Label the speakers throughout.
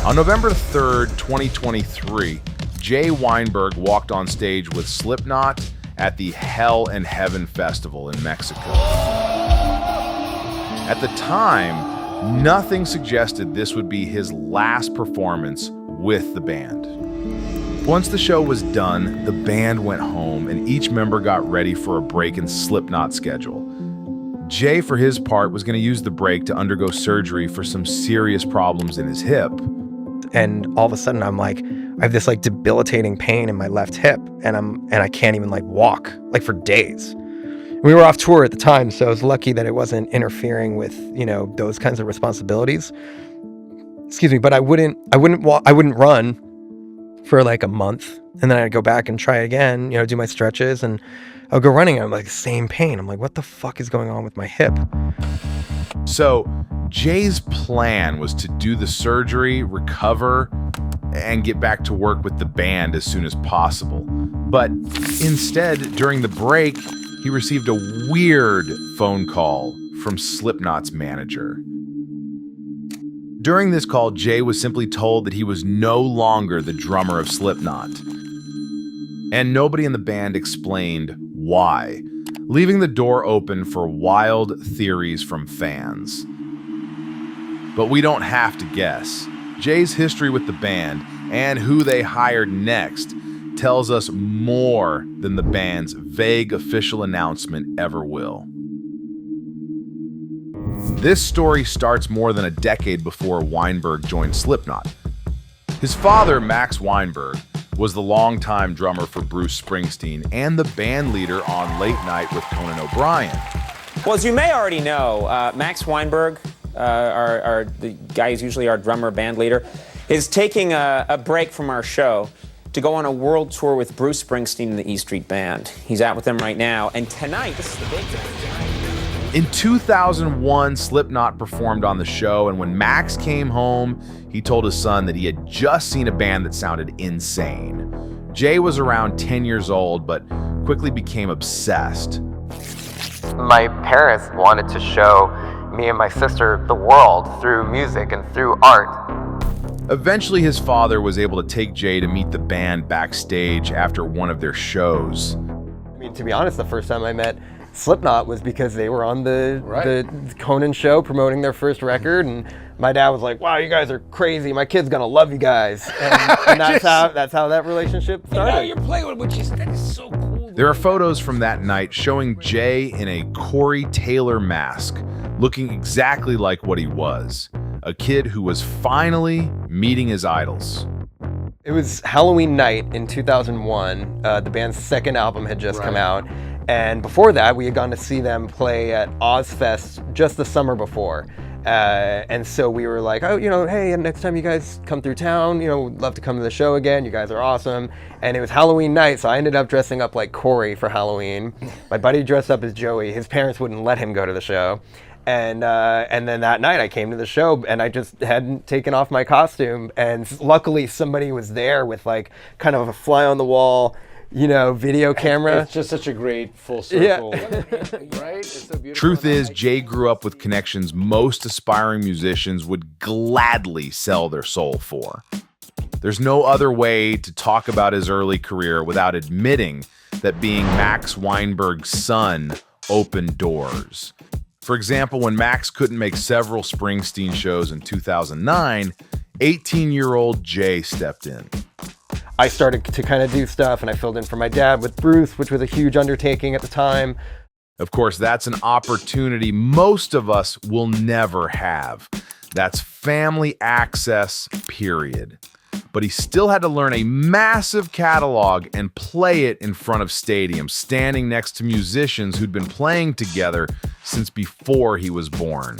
Speaker 1: On November 3rd, 2023, Jay Weinberg walked on stage with Slipknot at the Hell and Heaven Festival in Mexico. At the time, nothing suggested this would be his last performance with the band. Once the show was done, the band went home and each member got ready for a break in Slipknot's schedule. Jay, for his part, was going to use the break to undergo surgery for some serious problems in his hip.
Speaker 2: And all of a sudden, I'm like, I have this like debilitating pain in my left hip, and I can't even like walk like for days. We were off tour at the time, so I was lucky that it wasn't interfering with, you know, those kinds of responsibilities. Excuse me, but I wouldn't run for like a month, and then I'd go back and try again, you know, do my stretches, and I'll go running, and I'm like, same pain. I'm like, what the fuck is going on with my hip?
Speaker 1: So Jay's plan was to do the surgery, recover, and get back to work with the band as soon as possible. But instead, during the break, he received a weird phone call from Slipknot's manager. During this call, Jay was simply told that he was no longer the drummer of Slipknot. And nobody in the band explained why, leaving the door open for wild theories from fans. But we don't have to guess. Jay's history with the band and who they hired next tells us more than the band's vague official announcement ever will. This story starts more than a decade before Weinberg joined Slipknot. His father, Max Weinberg, was the longtime drummer for Bruce Springsteen and the band leader on Late Night with Conan O'Brien.
Speaker 3: Well, as you may already know, Max Weinberg, the guy who's usually our drummer, band leader, is taking a break from our show to go on a world tour with Bruce Springsteen and the E Street Band. He's out with them right now, and tonight, this is the big thing.
Speaker 1: In 2001, Slipknot performed on the show, and when Max came home, he told his son that he had just seen a band that sounded insane. Jay was around 10 years old, but quickly became obsessed.
Speaker 2: My parents wanted to show me and my sister the world through music and through art.
Speaker 1: Eventually, his father was able to take Jay to meet the band backstage after one of their shows.
Speaker 2: I mean, to be honest, the first time I met Slipknot was because they were on the Conan show promoting their first record, and my dad was like, "Wow, you guys are crazy. My kid's gonna love you guys," and that's how that relationship started.
Speaker 4: And now you're playing with, that is so cool.
Speaker 1: There are photos from that night showing Jay in a Corey Taylor mask, looking exactly like what he was, a kid who was finally meeting his idols.
Speaker 2: It was Halloween night in 2001. The band's second album had just come out. And before that, we had gone to see them play at Ozfest just the summer before. And so we were like, oh, you know, hey, next time you guys come through town, you know, we'd love to come to the show again. You guys are awesome. And it was Halloween night, so I ended up dressing up like Corey for Halloween. My buddy dressed up as Joey. His parents wouldn't let him go to the show. And then that night I came to the show and I just hadn't taken off my costume. And luckily somebody was there with like kind of a fly on the wall, you know, video camera.
Speaker 4: It's just such a great full circle.
Speaker 2: Yeah.
Speaker 4: Right? It's so beautiful.
Speaker 1: Truth is, Jay grew up with connections most aspiring musicians would gladly sell their soul for. There's no other way to talk about his early career without admitting that being Max Weinberg's son opened doors. For example, when Max couldn't make several Springsteen shows in 2009, 18-year-old Jay stepped in.
Speaker 2: I started to kind of do stuff, and I filled in for my dad with Bruce, which was a huge undertaking at the time.
Speaker 1: Of course, that's an opportunity most of us will never have. That's family access, period. But he still had to learn a massive catalog and play it in front of stadiums, standing next to musicians who'd been playing together since before he was born.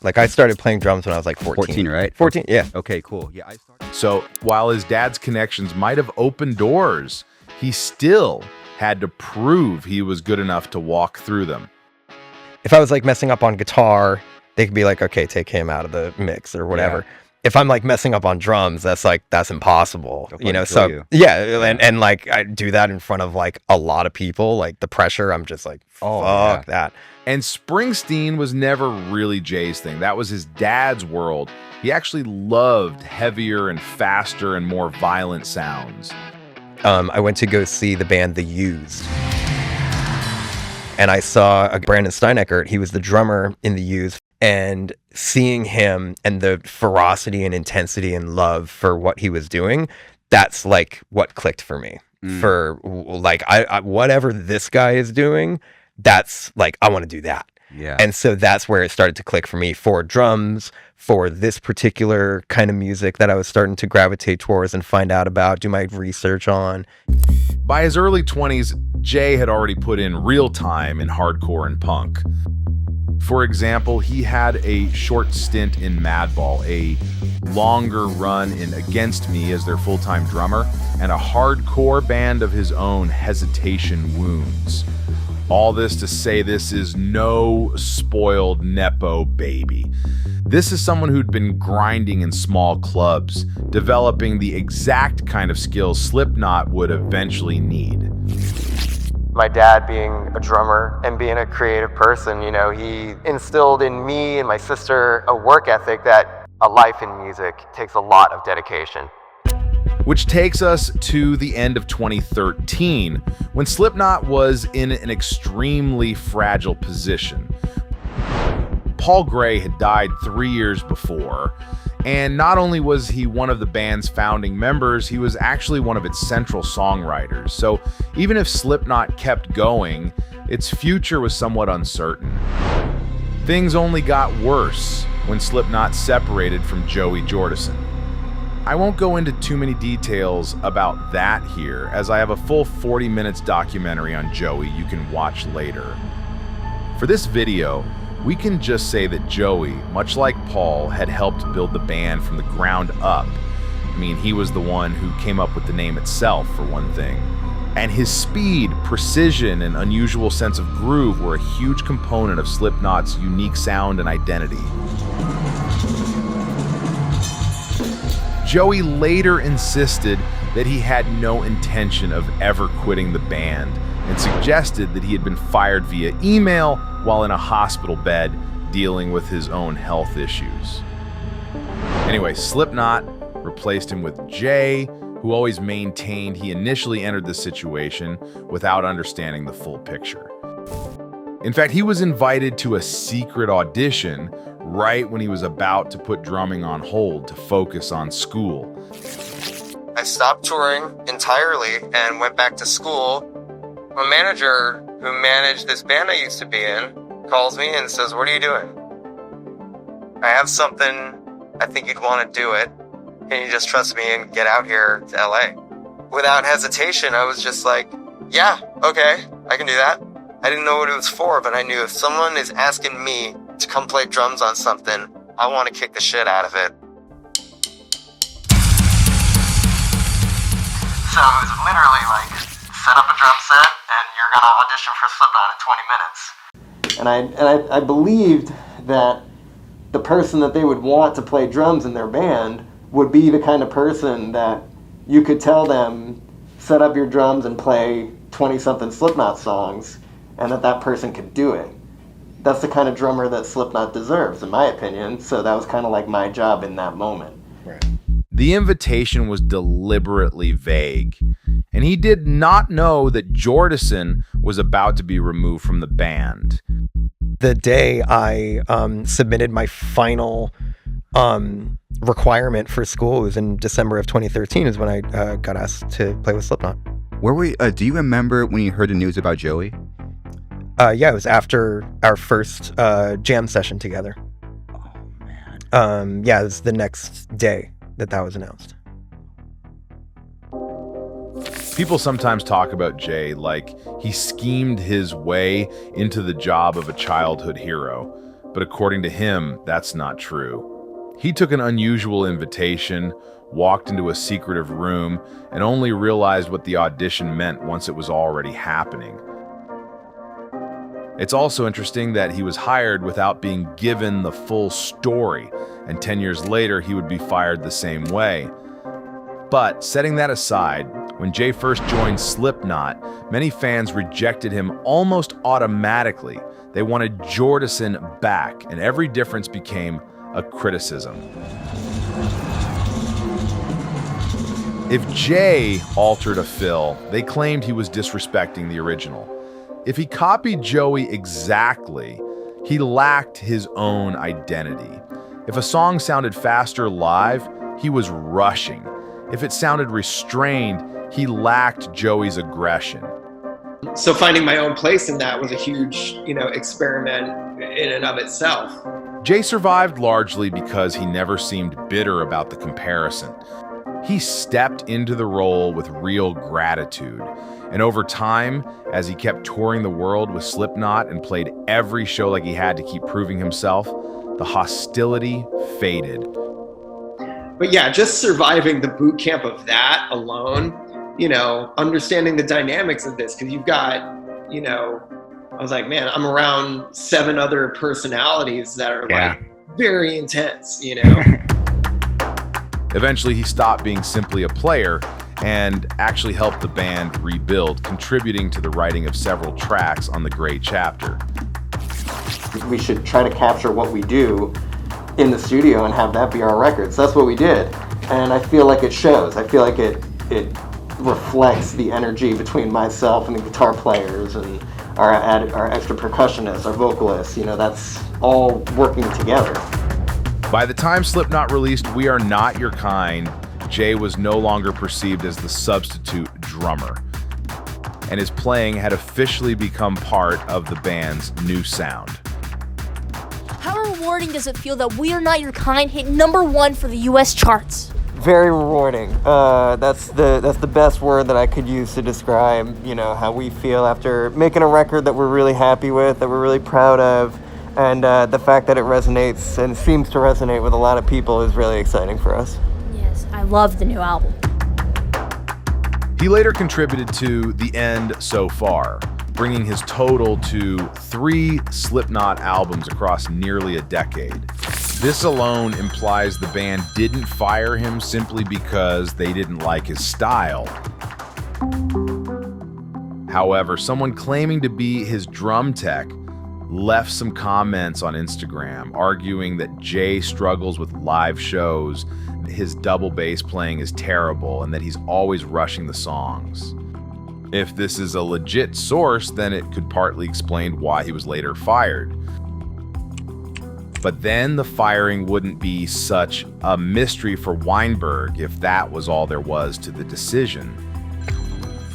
Speaker 2: Like, I started playing drums when I was like 14.
Speaker 5: 14, right?
Speaker 2: 14, yeah.
Speaker 5: Okay, cool. Yeah, I started.
Speaker 1: So while his dad's connections might have opened doors, he still had to prove he was good enough to walk through them.
Speaker 2: If I was like messing up on guitar, they could be like, okay, take him out of the mix or whatever. if I'm like messing up on drums, that's impossible, you know? So
Speaker 5: you.
Speaker 2: yeah. And like, I do that in front of like a lot of people, like the pressure, I'm just like, fuck that.
Speaker 1: And Springsteen was never really Jay's thing. That was his dad's world. He actually loved heavier and faster and more violent sounds.
Speaker 2: I went to go see the band The Used. And I saw Brandon Steineckert. He was the drummer in The Used. And seeing him and the ferocity and intensity and love for what he was doing, that's like what clicked for me. For like, I whatever this guy is doing, that's like, I want to do that.
Speaker 5: Yeah.
Speaker 2: And so that's where it started to click for me, for drums, for this particular kind of music that I was starting to gravitate towards and find out about, do my research on.
Speaker 1: By his early 20s, Jay had already put in real time in hardcore and punk. For example, he had a short stint in Madball, a longer run in Against Me as their full-time drummer, and a hardcore band of his own, Hesitation Wounds. All this to say this is no spoiled Nepo baby. This is someone who'd been grinding in small clubs, developing the exact kind of skills Slipknot would eventually need.
Speaker 2: My dad being a drummer and being a creative person, you know, he instilled in me and my sister a work ethic that a life in music takes a lot of dedication.
Speaker 1: Which takes us to the end of 2013, when Slipknot was in an extremely fragile position. Paul Gray had died 3 years before, and not only was he one of the band's founding members, he was actually one of its central songwriters. So even if Slipknot kept going, its future was somewhat uncertain. Things only got worse when Slipknot separated from Joey Jordison. I won't go into too many details about that here, as I have a full 40 minutes documentary on Joey you can watch later. For this video, we can just say that Joey, much like Paul, had helped build the band from the ground up. I mean, he was the one who came up with the name itself, for one thing. And his speed, precision, and unusual sense of groove were a huge component of Slipknot's unique sound and identity. Joey later insisted that he had no intention of ever quitting the band and suggested that he had been fired via email while in a hospital bed dealing with his own health issues. Anyway, Slipknot replaced him with Jay, who always maintained he initially entered the situation without understanding the full picture. In fact, he was invited to a secret audition right when he was about to put drumming on hold to focus on school.
Speaker 2: I stopped touring entirely and went back to school. My manager, who managed this band I used to be in, calls me and says, "What are you doing?" "I have something. I think you'd want to do it. Can you just trust me and get out here to LA?" Without hesitation, I was just like, "Yeah, okay, I can do that." I didn't know what it was for, but I knew if someone is asking me to come play drums on something, I want to kick the shit out of it. So it was literally like, set up a drum set and you're gonna audition for Slipknot in 20 minutes. And I believed that the person that they would want to play drums in their band would be the kind of person that you could tell them, set up your drums and play 20-something Slipknot songs, and that person could do it. That's the kind of drummer that Slipknot deserves, in my opinion. So that was kind of like my job in that moment.
Speaker 1: Right. The invitation was deliberately vague, and he did not know that Jordison was about to be removed from the band.
Speaker 2: The day I submitted my final requirement for school, was in December of 2013, is when I got asked to play with Slipknot.
Speaker 5: Where were you, do you remember when you heard the news about Joey?
Speaker 2: Yeah, it was after our first jam session together.
Speaker 5: Oh, man.
Speaker 2: Yeah, it was the next day that was announced.
Speaker 1: People sometimes talk about Jay like he schemed his way into the job of a childhood hero, but according to him, that's not true. He took an unusual invitation, walked into a secretive room, and only realized what the audition meant once it was already happening. It's also interesting that he was hired without being given the full story, and 10 years later he would be fired the same way. But setting that aside, when Jay first joined Slipknot, many fans rejected him almost automatically. They wanted Jordison back, and every difference became a criticism. If Jay altered a fill, they claimed he was disrespecting the original. If he copied Joey exactly, he lacked his own identity. If a song sounded faster live, he was rushing. If it sounded restrained, he lacked Joey's aggression.
Speaker 2: So finding my own place in that was a huge, experiment in and of itself.
Speaker 1: Jay survived largely because he never seemed bitter about the comparison. He stepped into the role with real gratitude. And over time, as he kept touring the world with Slipknot and played every show like he had to keep proving himself, the hostility faded.
Speaker 2: But yeah, just surviving the boot camp of that alone, understanding the dynamics of this, because you've got, I was like, man, I'm around 7 other personalities that are like very intense,
Speaker 1: Eventually, he stopped being simply a player and actually helped the band rebuild, contributing to the writing of several tracks on The Great Chapter.
Speaker 2: We should try to capture what we do in the studio and have that be our records. That's what we did. And I feel like it shows. I feel like it reflects the energy between myself and the guitar players and our extra percussionists, our vocalists. That's all working together.
Speaker 1: By the time Slipknot released We Are Not Your Kind, Jay was no longer perceived as the substitute drummer, and his playing had officially become part of the band's new sound.
Speaker 6: How rewarding does it feel that We Are Not Your Kind hit #1 for the US charts?
Speaker 2: Very rewarding. That's the best word that I could use to describe, how we feel after making a record that we're really happy with, that we're really proud of, and the fact that it resonates and seems to resonate with a lot of people is really exciting for us.
Speaker 6: Yes, I love the new album.
Speaker 1: He later contributed to The End So Far, bringing his total to 3 Slipknot albums across nearly a decade. This alone implies the band didn't fire him simply because they didn't like his style. However, someone claiming to be his drum tech left some comments on Instagram arguing that Jay struggles with live shows, his double bass playing is terrible, and that he's always rushing the songs. If this is a legit source, then it could partly explain why he was later fired. But then the firing wouldn't be such a mystery for Weinberg if that was all there was to the decision.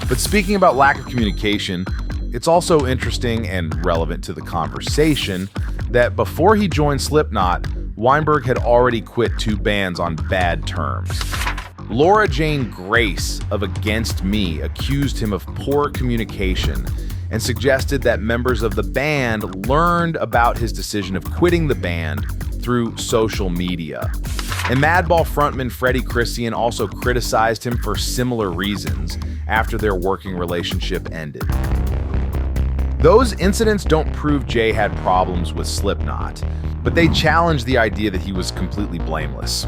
Speaker 1: But speaking about lack of communication, it's also interesting and relevant to the conversation that before he joined Slipknot, Weinberg had already quit 2 bands on bad terms. Laura Jane Grace of Against Me accused him of poor communication and suggested that members of the band learned about his decision of quitting the band through social media. And Madball frontman Freddie Christian also criticized him for similar reasons after their working relationship ended. Those incidents don't prove Jay had problems with Slipknot, but they challenge the idea that he was completely blameless.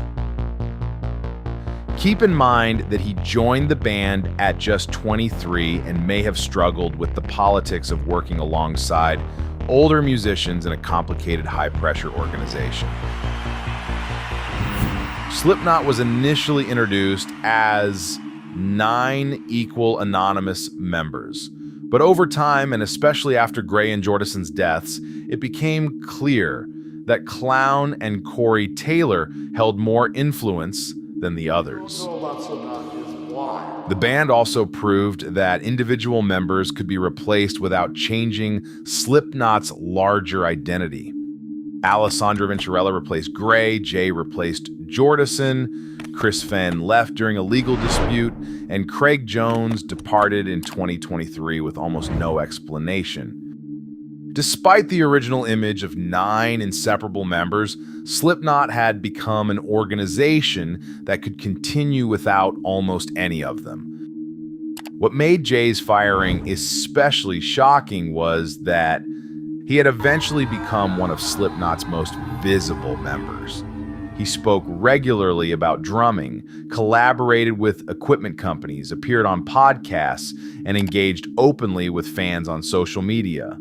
Speaker 1: Keep in mind that he joined the band at just 23 and may have struggled with the politics of working alongside older musicians in a complicated high-pressure organization. Slipknot was initially introduced as 9 equal anonymous members. But over time, and especially after Gray and Jordison's deaths, it became clear that Clown and Corey Taylor held more influence than the others. The band also proved that individual members could be replaced without changing Slipknot's larger identity. Alessandro Venturella replaced Gray, Jay replaced Jordison, Chris Fenn left during a legal dispute, and Craig Jones departed in 2023 with almost no explanation. Despite the original image of 9 inseparable members, Slipknot had become an organization that could continue without almost any of them. What made Jay's firing especially shocking was that He had eventually become one of Slipknot's most visible members. He spoke regularly about drumming, collaborated with equipment companies, appeared on podcasts, and engaged openly with fans on social media.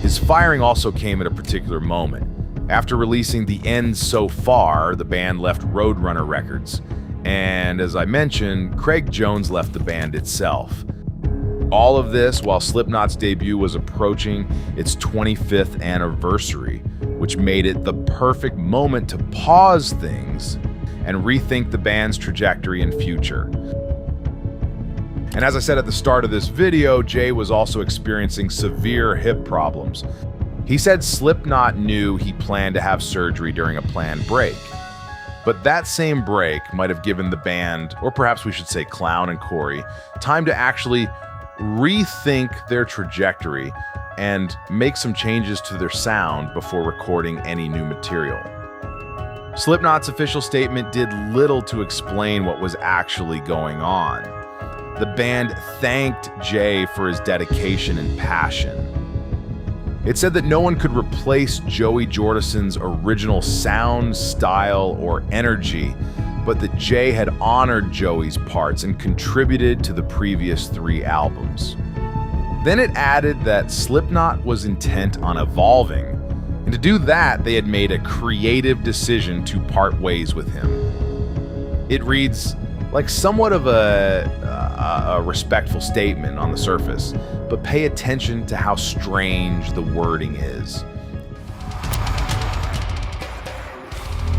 Speaker 1: His firing also came at a particular moment. After releasing The End So Far, the band left Roadrunner Records. And as I mentioned, Craig Jones left the band itself. All of this while Slipknot's debut was approaching its 25th anniversary, which made it the perfect moment to pause things and rethink the band's trajectory and future. And as I said at the start of this video, Jay was also experiencing severe hip problems. He said Slipknot knew he planned to have surgery during a planned break. But that same break might have given the band, or perhaps we should say Clown and Corey, time to actually rethink their trajectory and make some changes to their sound before recording any new material. Slipknot's official statement did little to explain what was actually going on. The band thanked Jay for his dedication and passion. It said that no one could replace Joey Jordison's original sound, style, or energy, but that Jay had honored Joey's parts and contributed to the previous 3 albums. Then it added that Slipknot was intent on evolving, and to do that, they had made a creative decision to part ways with him. It reads like somewhat of a respectful statement on the surface, but pay attention to how strange the wording is.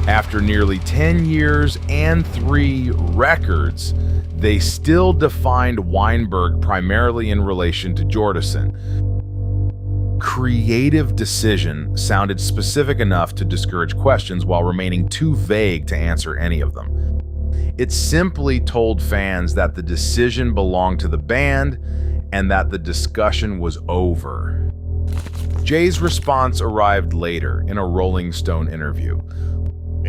Speaker 1: After nearly 10 years and 3 records, they still defined Weinberg primarily in relation to Jordison. Creative decision sounded specific enough to discourage questions while remaining too vague to answer any of them. It simply told fans that the decision belonged to the band and that the discussion was over. Jay's response arrived later in a Rolling Stone interview,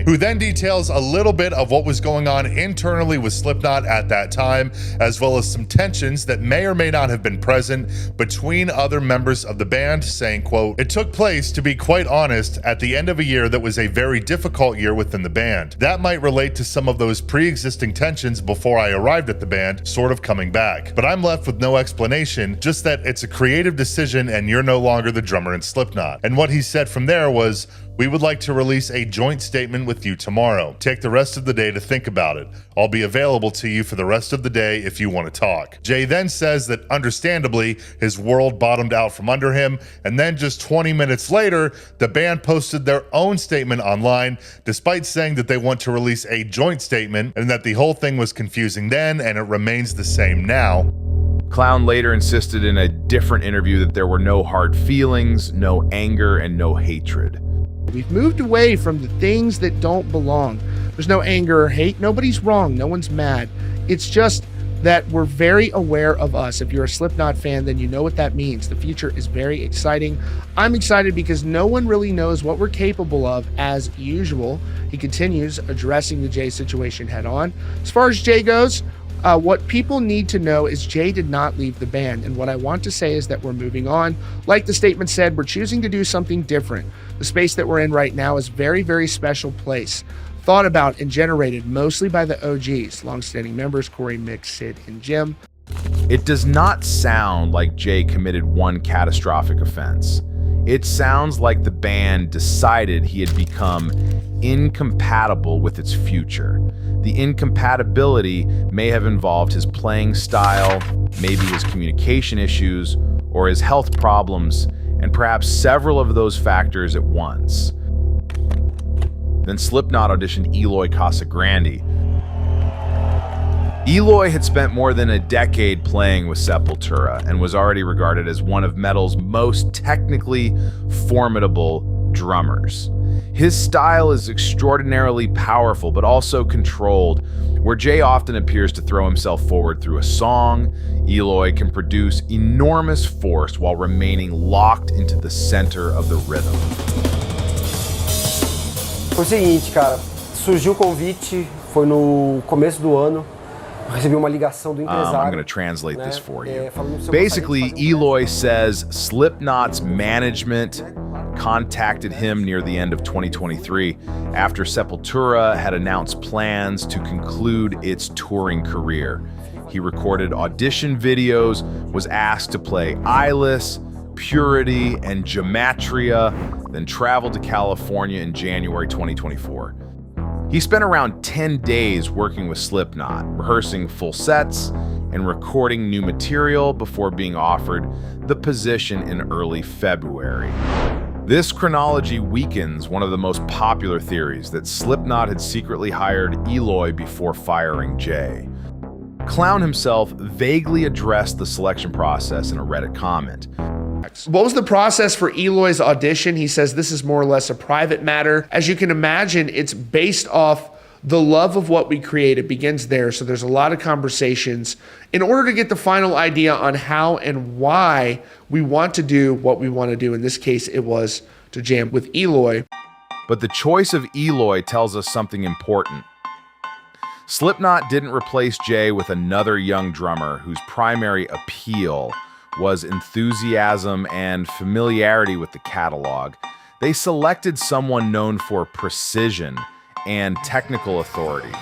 Speaker 7: who then details a little bit of what was going on internally with Slipknot at that time, as well as some tensions that may or may not have been present between other members of the band, saying, quote, "It took place, to be quite honest, at the end of a year that was a very difficult year within the band. That might relate to some of those pre-existing tensions before I arrived at the band, sort of coming back. But I'm left with no explanation, just that it's a creative decision and you're no longer the drummer in Slipknot." And what he said from there was, "We would like to release a joint statement with you tomorrow. Take the rest of the day to think about it. I'll be available to you for the rest of the day if you want to talk." Jay then says that understandably, his world bottomed out from under him, and then just 20 minutes later, the band posted their own statement online, despite saying that they want to release a joint statement and that the whole thing was confusing then and it remains the same now.
Speaker 1: Clown later insisted in a different interview that there were no hard feelings, no anger, and no hatred.
Speaker 8: We've moved away from the things that don't belong. There's no anger or hate. Nobody's wrong. No one's mad. It's just that we're very aware of us. If you're a Slipknot fan, then you know what that means. The future is very exciting. I'm excited because no one really knows what we're capable of as usual. He continues addressing the Jay situation head on. As far as Jay goes, what people need to know is Jay did not leave the band, and what I want to say is that we're moving on. Like the statement said, we're choosing to do something different. The space that we're in right now is a very, very special place, thought about and generated mostly by the OGs, longstanding members Corey, Mick, Sid, and Jim.
Speaker 1: It does not sound like Jay committed one catastrophic offense. It sounds like the band decided he had become incompatible with its future. The incompatibility may have involved his playing style, maybe his communication issues, or his health problems, and perhaps several of those factors at once. Then Slipknot auditioned Eloy Casagrande. Eloy had spent more than a decade playing with Sepultura and was already regarded as one of metal's most technically formidable drummers. His style is extraordinarily powerful, but also controlled. Where Jay often appears to throw himself forward through a song, Eloy can produce enormous force while remaining locked into the center of the rhythm.
Speaker 9: Foi o seguinte, cara, surgiu o convite, foi no começo do ano, Recebi uma ligação do empresário.
Speaker 1: I'm going to translate this for you.
Speaker 9: Falando se eu
Speaker 1: Basically,
Speaker 9: gostaria de fazer
Speaker 1: Eloy says Slipknot's management contacted him near the end of 2023 after Sepultura had announced plans to conclude its touring career. He recorded audition videos, was asked to play Eyeless, Purity, and Gematria, then traveled to California in January 2024. He spent around 10 days working with Slipknot, rehearsing full sets and recording new material before being offered the position in early February. This chronology weakens one of the most popular theories that Slipknot had secretly hired Eloy before firing Jay. Clown himself vaguely addressed the selection process in a Reddit comment.
Speaker 8: What was the process for Eloy's audition? He says this is more or less a private matter. As you can imagine, it's based off the love of what we create. It begins there. So there's a lot of conversations in order to get the final idea on how and why we want to do what we want to do. In this case, it was to jam with Eloy.
Speaker 1: But the choice of Eloy tells us something important. Slipknot didn't replace Jay with another young drummer whose primary appeal was enthusiasm and familiarity with the catalog. They selected someone known for precision and technical authority.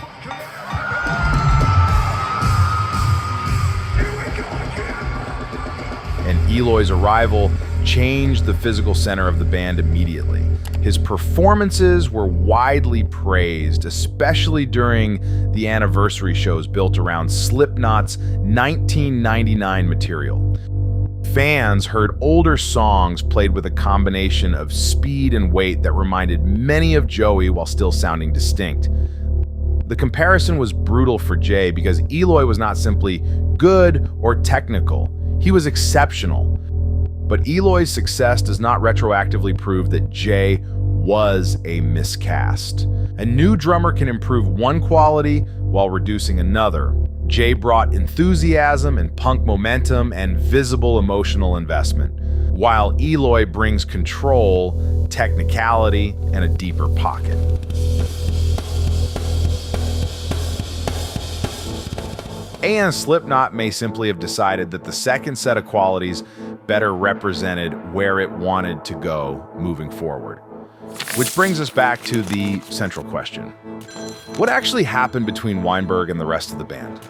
Speaker 1: And Eloy's arrival changed the physical center of the band immediately. His performances were widely praised, especially during the anniversary shows built around Slipknot's 1999 material. Fans heard older songs played with a combination of speed and weight that reminded many of Joey while still sounding distinct. The comparison was brutal for Jay because Eloy was not simply good or technical, he was exceptional. But Eloy's success does not retroactively prove that Jay was a miscast. A new drummer can improve one quality while reducing another. Jay brought enthusiasm and punk momentum and visible emotional investment, while Eloy brings control, technicality, and a deeper pocket. And Slipknot may simply have decided that the second set of qualities better represented where it wanted to go moving forward. Which brings us back to the central question. What actually happened between Weinberg and the rest of the band?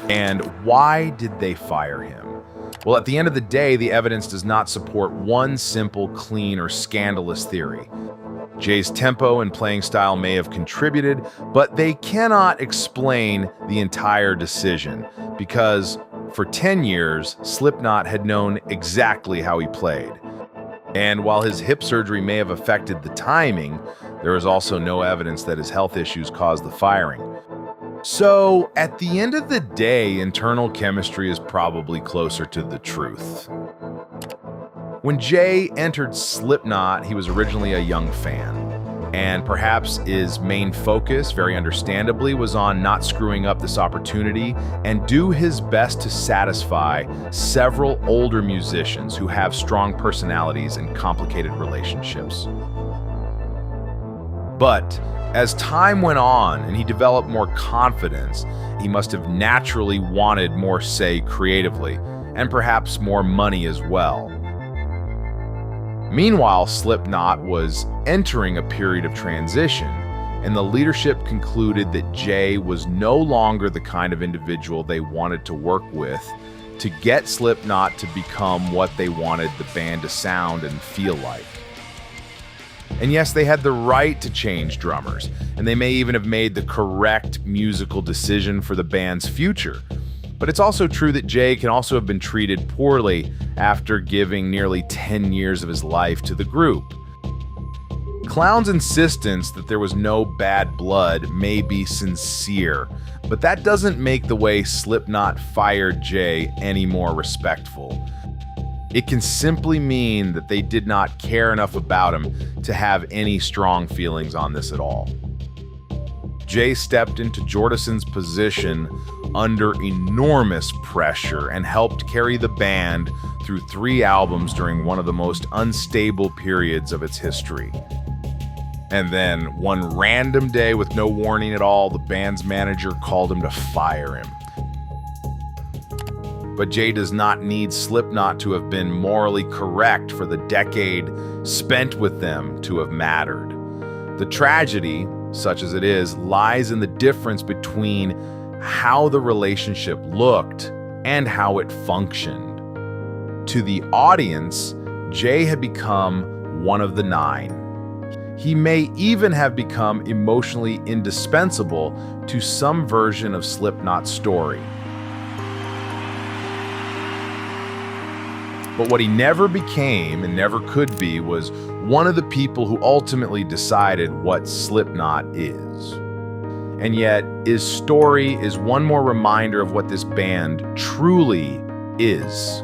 Speaker 1: And why did they fire him? Well, at the end of the day, the evidence does not support one simple, clean, or scandalous theory. Jay's tempo and playing style may have contributed, but they cannot explain the entire decision because for 10 years, Slipknot had known exactly how he played. And while his hip surgery may have affected the timing, there is also no evidence that his health issues caused the firing. So, at the end of the day, internal chemistry is probably closer to the truth. When Jay entered Slipknot, he was originally a young fan, and perhaps his main focus, very understandably, was on not screwing up this opportunity and do his best to satisfy several older musicians who have strong personalities and complicated relationships. But as time went on and he developed more confidence, he must have naturally wanted more say creatively, and perhaps more money as well. Meanwhile, Slipknot was entering a period of transition, and the leadership concluded that Jay was no longer the kind of individual they wanted to work with to get Slipknot to become what they wanted the band to sound and feel like. And yes, they had the right to change drummers, and they may even have made the correct musical decision for the band's future. But it's also true that Jay can also have been treated poorly after giving nearly 10 years of his life to the group. Clown's insistence that there was no bad blood may be sincere, but that doesn't make the way Slipknot fired Jay any more respectful. It can simply mean that they did not care enough about him to have any strong feelings on this at all. Jay stepped into Jordison's position under enormous pressure and helped carry the band through 3 albums during one of the most unstable periods of its history. And then, one random day with no warning at all, the band's manager called him to fire him. but Jay does not need Slipknot to have been morally correct for the decade spent with them to have mattered. The tragedy, such as it is, lies in the difference between how the relationship looked and how it functioned. To the audience, Jay had become one of the 9. He may even have become emotionally indispensable to some version of Slipknot's story. But what he never became and never could be was one of the people who ultimately decided what Slipknot is. And yet, his story is one more reminder of what this band truly is.